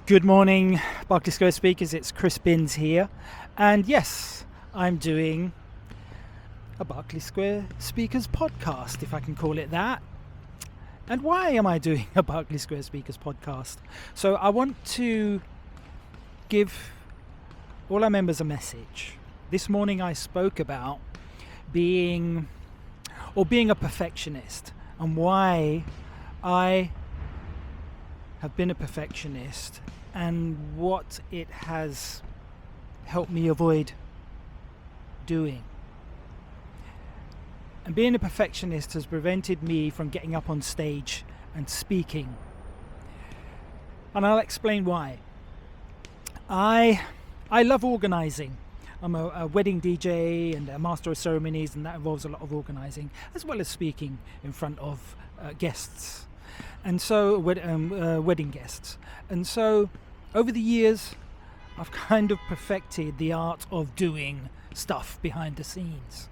Good morning, Berkeley Square Speakers. It's Chris Binns here. And yes, I'm doing a Berkeley Square Speakers podcast, if I can call it that. And why am I doing a Berkeley Square Speakers podcast? So I want to give all our members a message. This morning I spoke about being a perfectionist and why I have been a perfectionist and what it has helped me avoid doing. And being a perfectionist has prevented me from getting up on stage and speaking. And I'll explain why. I love organising. I'm a wedding DJ and a master of ceremonies, and that involves a lot of organising, as well as speaking in front of guests. And so, wedding guests. And so, over the years, I've kind of perfected the art of doing stuff behind the scenes.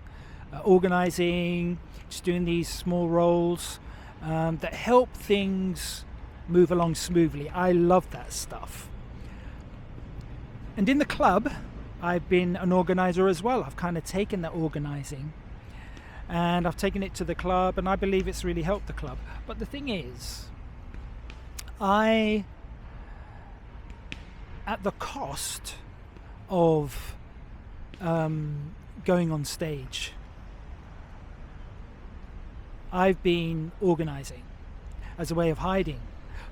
Organising, just doing these small roles that help things move along smoothly. I love that stuff. And in the club, I've been an organiser as well. I've kind of taken that organising and I've taken it to the club, and I believe it's really helped the club. But the thing is, at the cost of going on stage, I've been organising as a way of hiding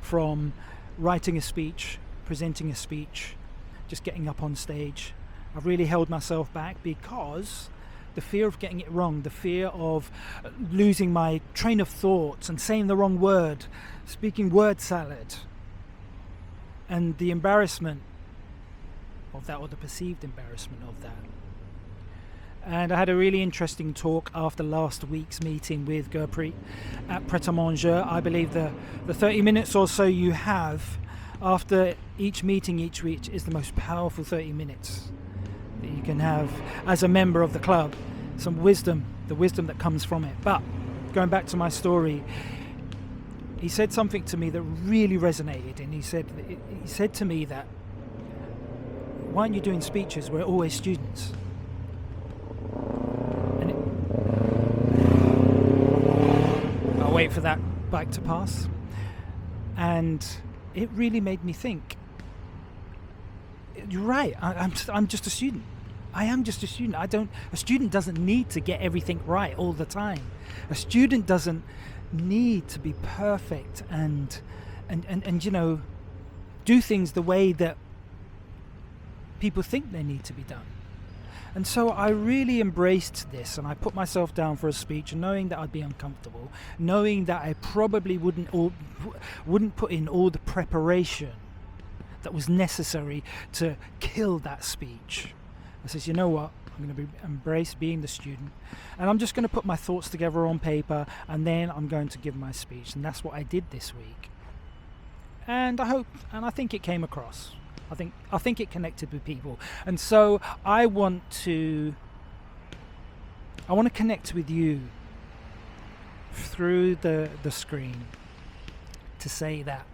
from writing a speech, presenting a speech, just getting up on stage. I've really held myself back because the fear of getting it wrong, the fear of losing my train of thoughts and saying the wrong word, speaking word salad, and the embarrassment of that, or the perceived embarrassment of that. And I had a really interesting talk after last week's meeting with Gurpreet at Pret A Manger. I believe the 30 minutes or so you have after each meeting each week is the most powerful 30 minutes that you can have as a member of the club. Some wisdom, the wisdom that comes from it. But going back to my story, he said something to me that really resonated, and he said to me that, why aren't you doing speeches? We're always students. And I'll wait for that bike to pass. And it really made me think, you're right, I'm just a student. I am just a student. A student doesn't need to get everything right all the time. A student doesn't need to be perfect and do things the way that people think they need to be done. And so I really embraced this, and I put myself down for a speech, knowing that I'd be uncomfortable, knowing that I probably wouldn't put in all the preparation that was necessary to kill that speech. I says, you know what, I'm going to embrace being the student, and I'm just going to put my thoughts together on paper, and then I'm going to give my speech. And that's what I did this week. And I think it came across. I think it connected with people. And so I want to connect with you through the screen to say that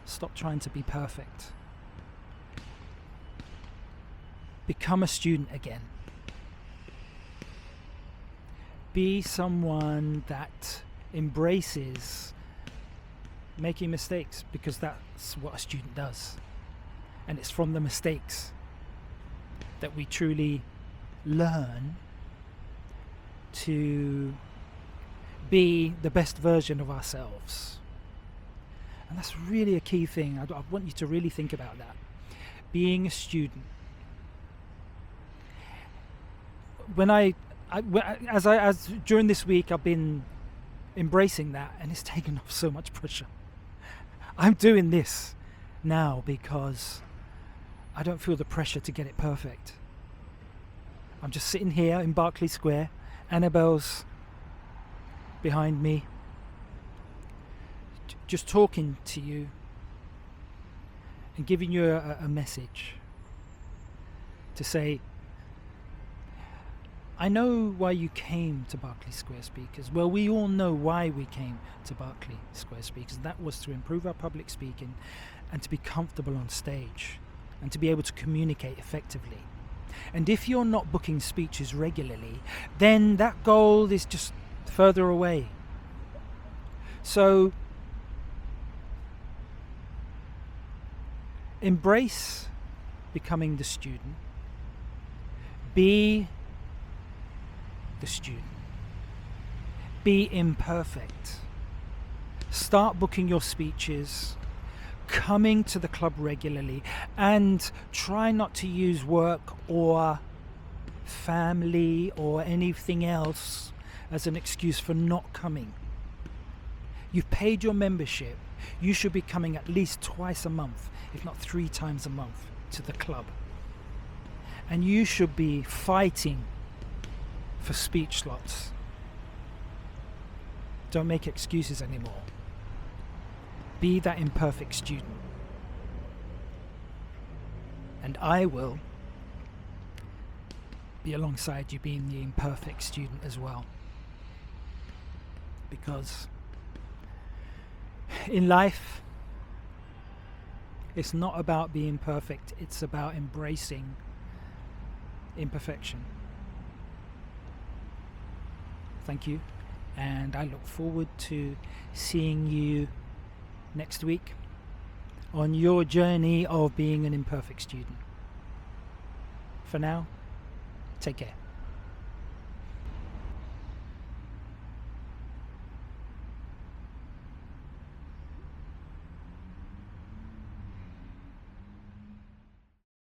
stop trying to be perfect. Become a student again. Be someone that embraces making mistakes, because that's what a student does. And it's from the mistakes that we truly learn to be the best version of ourselves. And that's really a key thing. I want you to really think about that. Being a student. As during this week, I've been embracing that, and it's taken off so much pressure. I'm doing this now because I don't feel the pressure to get it perfect. I'm just sitting here in Berkeley Square. Annabelle's behind me, just talking to you and giving you a message to say, I know why you came to Berkeley Square Speakers. Well, we all know why we came to Berkeley Square Speakers. That was to improve our public speaking and to be comfortable on stage and to be able to communicate effectively. And if you're not booking speeches regularly, then that goal is just further away. So embrace becoming the student. Be the student. Be imperfect. Start booking your speeches, coming to the club regularly, and try not to use work or family or anything else as an excuse for not coming. You've paid your membership. You should be coming at least twice a month, if not 3 times a month, to the club. And you should be fighting for speech slots. Don't make excuses anymore. Be that imperfect student. And I will be alongside you being the imperfect student as well. Because in life, it's not about being perfect, it's about embracing imperfection. Thank you, and I look forward to seeing you next week on your journey of being an imperfect student. For now, take care.